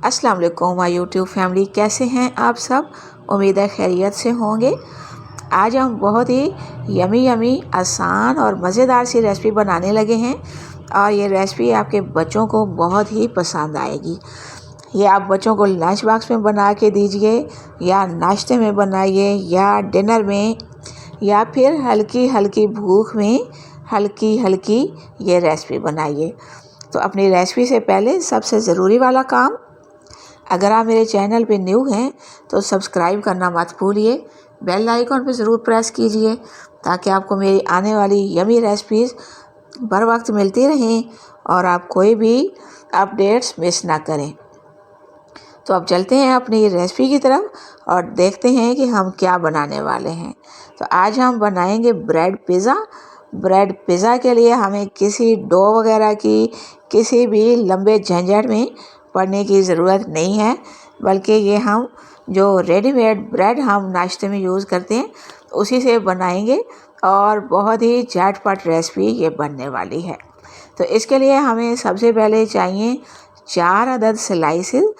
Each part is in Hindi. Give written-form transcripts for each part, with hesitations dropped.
अस्सलाम वालेकुम माय यूट्यूब फैमिली, कैसे हैं आप सब। उम्मीद है खैरियत से होंगे। आज हम बहुत ही यमी आसान और मज़ेदार सी रेसिपी बनाने लगे हैं और ये रेसिपी आपके बच्चों को बहुत ही पसंद आएगी। ये आप बच्चों को लंच बॉक्स में बना के दीजिए या नाश्ते में बनाइए या डिनर में या फिर हल्की हल्की भूख में हल्की ये रेसिपी बनाइए। तो अपनी रेसिपी से पहले सबसे ज़रूरी वाला काम, अगर आप मेरे चैनल पे न्यू हैं तो सब्सक्राइब करना मत भूलिए, बेल आइकॉन पे ज़रूर प्रेस कीजिए ताकि आपको मेरी आने वाली यमी रेसिपीज़ बर वक्त मिलती रहें और आप कोई भी अपडेट्स मिस ना करें। तो अब चलते हैं अपनी रेसिपी की तरफ और देखते हैं कि हम क्या बनाने वाले हैं। तो आज हम बनाएंगे ब्रेड पिज़्ज़ा। ब्रेड पिज़्ज़ा के लिए हमें किसी डो वगैरह की किसी भी लंबे झंझट में पड़ने की ज़रूरत नहीं है, बल्कि ये हम जो रेडीमेड ब्रेड हम नाश्ते में यूज़ करते हैं उसी से बनाएंगे और बहुत ही झटपट रेसिपी ये बनने वाली है। तो इसके लिए हमें सबसे पहले चाहिए 4 अदद स्लाइसेस।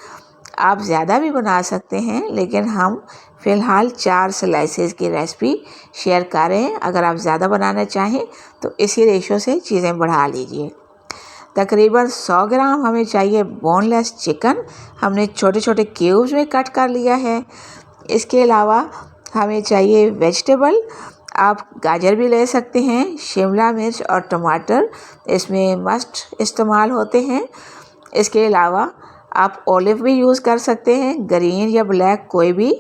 आप ज़्यादा भी बना सकते हैं, लेकिन हम फ़िलहाल 4 स्लाइसेस की रेसिपी शेयर कर रहे हैं। अगर आप ज़्यादा बनाना चाहें तो इसी रेशो से चीज़ें बढ़ा लीजिए। तकरीबन 100 ग्राम हमें चाहिए बोनलेस चिकन, हमने छोटे छोटे क्यूब्स में कट कर लिया है। इसके अलावा हमें चाहिए वेजिटेबल, आप गाजर भी ले सकते हैं, शिमला मिर्च और टमाटर इसमें मस्ट इस्तेमाल होते हैं। इसके अलावा आप ओलिव भी यूज़ कर सकते हैं, ग्रीन या ब्लैक कोई भी।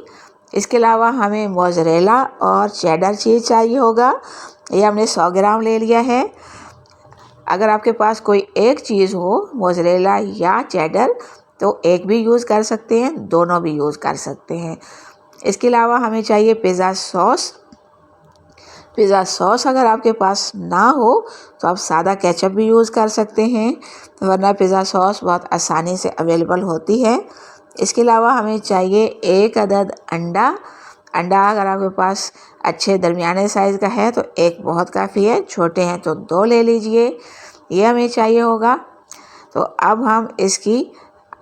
इसके अलावा हमें मोज़रेला और चेडर चीज़ चाहिए होगा, ये हमने 100 ग्राम ले लिया है। अगर आपके पास कोई एक चीज़ हो, मोज़रेला या चेडर, तो एक भी यूज़ कर सकते हैं, दोनों भी यूज़ कर सकते हैं। इसके अलावा हमें चाहिए पिज़्ज़ा सॉस। पिज़्ज़ा सॉस अगर आपके पास ना हो तो आप सादा केचप भी यूज़ कर सकते हैं, वरना पिज़्ज़ा सॉस बहुत आसानी से अवेलेबल होती है। इसके अलावा हमें चाहिए 1 अदद अंडा। अगर आपके पास अच्छे दरमियाने साइज़ का है तो एक बहुत काफ़ी है, छोटे हैं तो 2 ले लीजिए, ये हमें चाहिए होगा। तो अब हम इसकी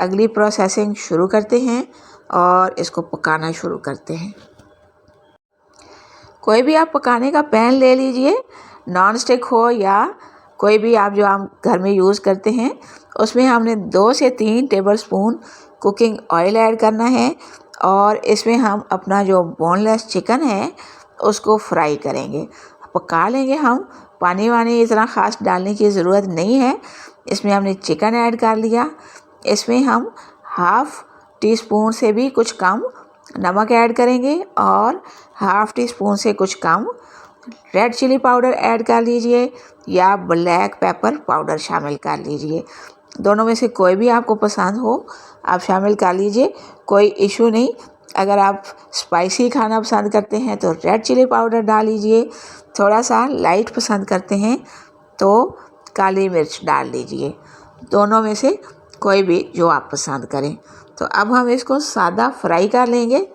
अगली प्रोसेसिंग शुरू करते हैं और इसको पकाना शुरू करते हैं। कोई भी आप पकाने का पैन ले लीजिए, नॉन स्टिक हो या कोई भी आप जो आप घर में यूज़ करते हैं। उसमें हमने 2 से 3 टेबलस्पून कुकिंग ऑयल ऐड करना है और इसमें हम अपना जो बोनलेस चिकन है उसको फ्राई करेंगे, पका लेंगे हम। पानी वानी इतना ख़ास डालने की ज़रूरत नहीं है। इसमें हमने चिकन ऐड कर लिया, इसमें हम हाफ़ टी स्पून से भी कुछ कम नमक ऐड करेंगे और हाफ़ टी स्पून से कुछ कम रेड चिली पाउडर ऐड कर लीजिए या ब्लैक पेपर पाउडर शामिल कर लीजिए। दोनों में से कोई भी आपको पसंद हो आप शामिल कर लीजिए, कोई इशू नहीं। अगर आप स्पाइसी खाना पसंद करते हैं तो रेड चिली पाउडर डाल लीजिए, थोड़ा सा लाइट पसंद करते हैं तो काली मिर्च डाल लीजिए, दोनों में से कोई भी जो आप पसंद करें। तो अब हम इसको सादा फ्राई कर लेंगे।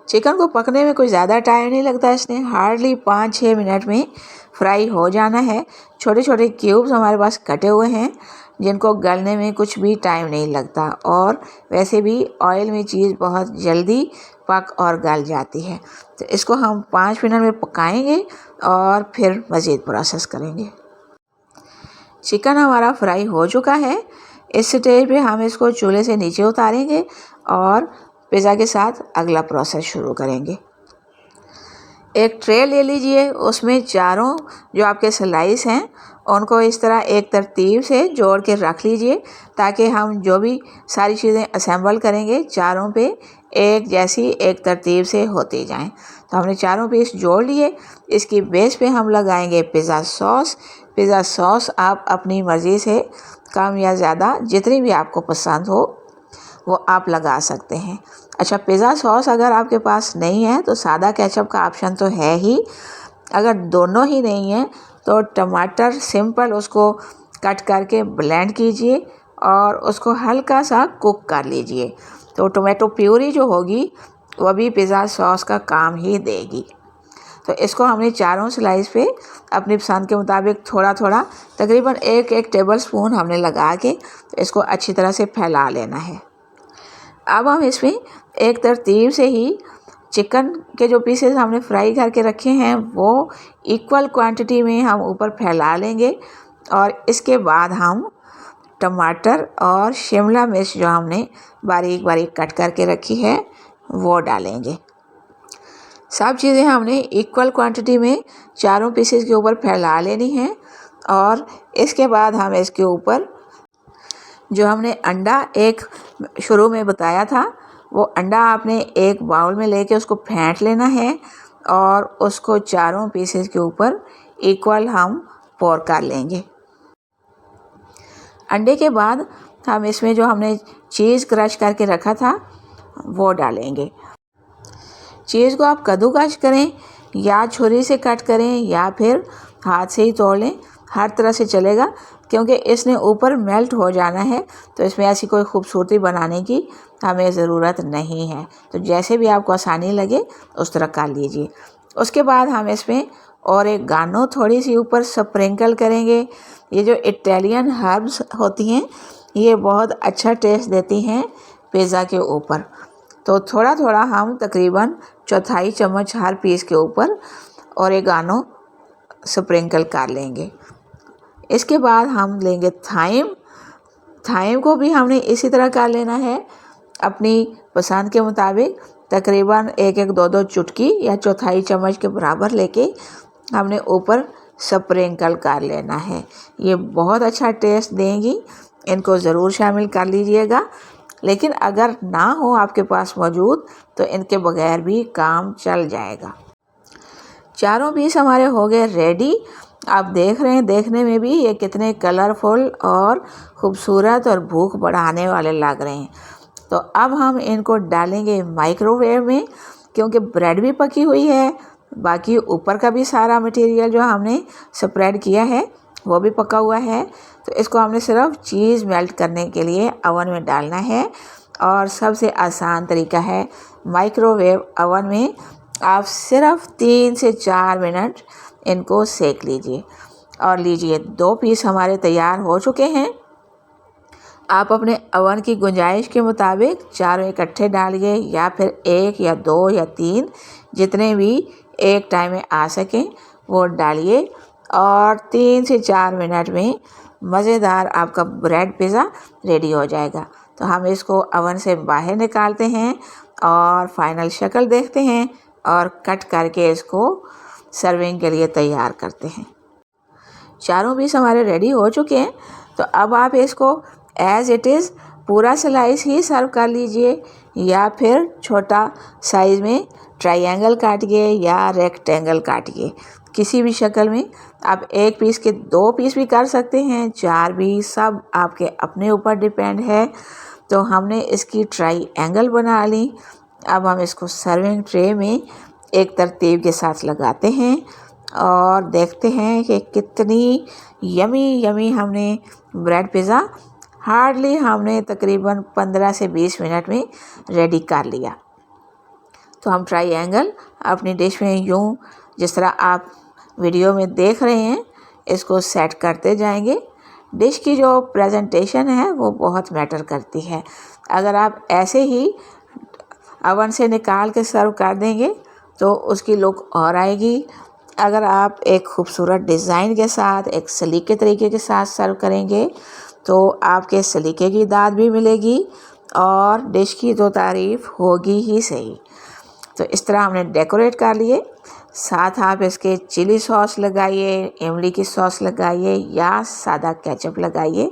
चिकन को पकने में कोई ज़्यादा टाइम नहीं लगता, इसने हार्डली 5-6 मिनट में फ्राई हो जाना है। छोटे छोटे क्यूब्स हमारे पास कटे हुए हैं जिनको गलने में कुछ भी टाइम नहीं लगता और वैसे भी ऑयल में चीज़ बहुत जल्दी पक और गल जाती है। तो इसको हम 5 मिनट में पकाएंगे और फिर मज़ीद प्रोसेस करेंगे। चिकन हमारा फ्राई हो चुका है। इस स्टेज पे हम इसको चूल्हे से नीचे उतारेंगे और पिज़्ज़ा के साथ अगला प्रोसेस शुरू करेंगे। एक ट्रे ले लीजिए, उसमें चारों जो आपके स्लाइस हैं उनको इस तरह एक तरतीब से जोड़ के रख लीजिए ताकि हम जो भी सारी चीज़ें असेंबल करेंगे चारों पे एक जैसी एक तरतीब से होती जाएं। तो हमने चारों पीस जोड़ लिए। इसकी बेस पे हम लगाएंगे पिज़्ज़ा सॉस। पिज़्ज़ा सॉस आप अपनी मर्ज़ी से कम या ज़्यादा जितनी भी आपको पसंद हो वो आप लगा सकते हैं। अच्छा, पिज़्ज़ा सॉस अगर आपके पास नहीं है तो सादा केचप का ऑप्शन तो है ही। अगर दोनों ही नहीं है तो टमाटर सिंपल उसको कट करके ब्लेंड कीजिए और उसको हल्का सा कुक कर लीजिए, तो टोमेटो प्यूरी जो होगी वो भी पिज़्ज़ा सॉस का काम ही देगी। तो इसको हमने चारों स्लाइस पे अपनी पसंद के मुताबिक थोड़ा थोड़ा तकरीबन एक एक टेबल स्पून हमने लगा के तो इसको अच्छी तरह से फैला लेना है। अब हम इसमें एक तरतीब से ही चिकन के जो पीसेस हमने फ्राई करके रखे हैं वो इक्वल क्वांटिटी में हम ऊपर फैला लेंगे और इसके बाद हम टमाटर और शिमला मिर्च जो हमने बारीक बारीक कट करके रखी है वो डालेंगे। सब चीज़ें हमने इक्वल क्वांटिटी में चारों पीसेस के ऊपर फैला लेनी है और इसके बाद हम इसके ऊपर जो हमने अंडा एक शुरू में बताया था वो अंडा आपने एक बाउल में लेके उसको फेंट लेना है और उसको चारों पीसेस के ऊपर इक्वल हम पोर कर लेंगे। अंडे के बाद हम इसमें जो हमने चीज़ क्रश करके रखा था वो डालेंगे। चीज़ को आप कद्दूकस करें या छुरी से कट करें या फिर हाथ से ही तोड़ लें, हर तरह से चलेगा क्योंकि इसने ऊपर मेल्ट हो जाना है तो इसमें ऐसी कोई खूबसूरती बनाने की हमें ज़रूरत नहीं है। तो जैसे भी आपको आसानी लगे उस तरह कर लीजिए। उसके बाद हम इसमें और एक गानो थोड़ी सी ऊपर स्प्रिंकल करेंगे। ये जो इटालियन हर्ब्स होती हैं ये बहुत अच्छा टेस्ट देती हैं पिज़्ज़ा के ऊपर। तो थोड़ा थोड़ा हम तकरीबन चौथाई चम्मच हर पीस के ऊपर ओरेगानो स्प्रिंकल कर लेंगे। इसके बाद हम लेंगे थाइम को भी हमने इसी तरह कर लेना है अपनी पसंद के मुताबिक, तकरीबन एक एक दो दो चुटकी या चौथाई चम्मच के बराबर लेके हमने ऊपर स्प्रिंकल कर लेना है। ये बहुत अच्छा टेस्ट देंगी, इनको ज़रूर शामिल कर लीजिएगा। लेकिन अगर ना हो आपके पास मौजूद तो इनके बगैर भी काम चल जाएगा। चारों पीस हमारे हो गए रेडी। आप देख रहे हैं देखने में भी ये कितने कलरफुल और ख़ूबसूरत और भूख बढ़ाने वाले लग रहे हैं। तो अब हम इनको डालेंगे माइक्रोवेव में क्योंकि ब्रेड भी पकी हुई है, बाकी ऊपर का भी सारा मटेरियल जो हमने स्प्रेड किया है वो भी पका हुआ है। तो इसको हमने सिर्फ चीज़ मेल्ट करने के लिए ओवन में डालना है और सबसे आसान तरीका है माइक्रोवेव ओवन में आप सिर्फ 3 से 4 मिनट इनको सेक लीजिए और लीजिए 2 पीस हमारे तैयार हो चुके हैं। आप अपने ओवन की गुंजाइश के मुताबिक चारों इकट्ठे डालिए या फिर 1 या 2 या 3 जितने भी एक टाइम में आ सकें वो डालिए और 3 से 4 मिनट में मज़ेदार आपका ब्रेड पिज़्ज़ा रेडी हो जाएगा। तो हम इसको ओवन से बाहर निकालते हैं और फाइनल शक्ल देखते हैं और कट करके इसको सर्विंग के लिए तैयार करते हैं। चारों पीस हमारे रेडी हो चुके हैं। तो अब आप इसको एज़ इट इज़ पूरा स्लाइस ही सर्व कर लीजिए या फिर छोटा साइज़ में ट्रायंगल काटिए या रेक्टेंगल काटिए, किसी भी शक्ल में। आप 1 पीस के 2 पीस भी कर सकते हैं, 4 भी, सब आपके अपने ऊपर डिपेंड है। तो हमने इसकी ट्रायंगल बना ली। अब हम इसको सर्विंग ट्रे में एक तरतीब के साथ लगाते हैं और देखते हैं कि कितनी यमी यमी हमने ब्रेड पिज़्ज़ा हार्डली हमने तकरीबन 15 से 20 मिनट में रेडी कर लिया। तो हम ट्रायंगल अपनी डिश में यूँ जिस तरह आप वीडियो में देख रहे हैं इसको सेट करते जाएंगे। डिश की जो प्रेजेंटेशन है वो बहुत मैटर करती है। अगर आप ऐसे ही ओवन से निकाल के सर्व कर देंगे तो उसकी लुक और आएगी। अगर आप एक खूबसूरत डिज़ाइन के साथ एक सलीके तरीके के साथ सर्व करेंगे तो आपके सलीके की दाद भी मिलेगी और डिश की तो तारीफ़ होगी ही सही। तो इस तरह हमने डेकोरेट कर लिए। साथ आप इसके चिली सॉस लगाइए, इमली की सॉस लगाइए या सादा केचप लगाइए।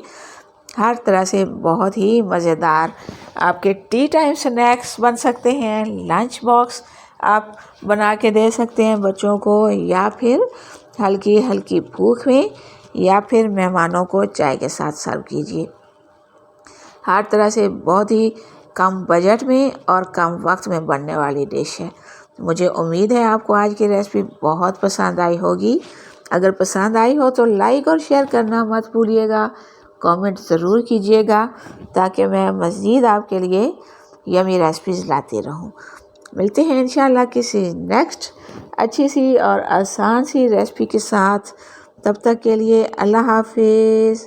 हर तरह से बहुत ही मज़ेदार आपके टी टाइम स्नैक्स बन सकते हैं। लंच बॉक्स आप बना के दे सकते हैं बच्चों को या फिर हल्की हल्की भूख में या फिर मेहमानों को चाय के साथ सर्व कीजिए। हर तरह से बहुत ही कम बजट में और कम वक्त में बनने वाली डिश है। मुझे उम्मीद है आपको आज की रेसिपी बहुत पसंद आई होगी। अगर पसंद आई हो तो लाइक और शेयर करना मत भूलिएगा। कमेंट ज़रूर कीजिएगा ताकि मैं मज़ीद आपके लिए यमी रेसिपीज़ लाती रहूं। मिलते हैं इंशाल्लाह किसी नेक्स्ट अच्छी सी और आसान सी रेसिपी के साथ। तब तक के लिए अल्लाह हाफिज़।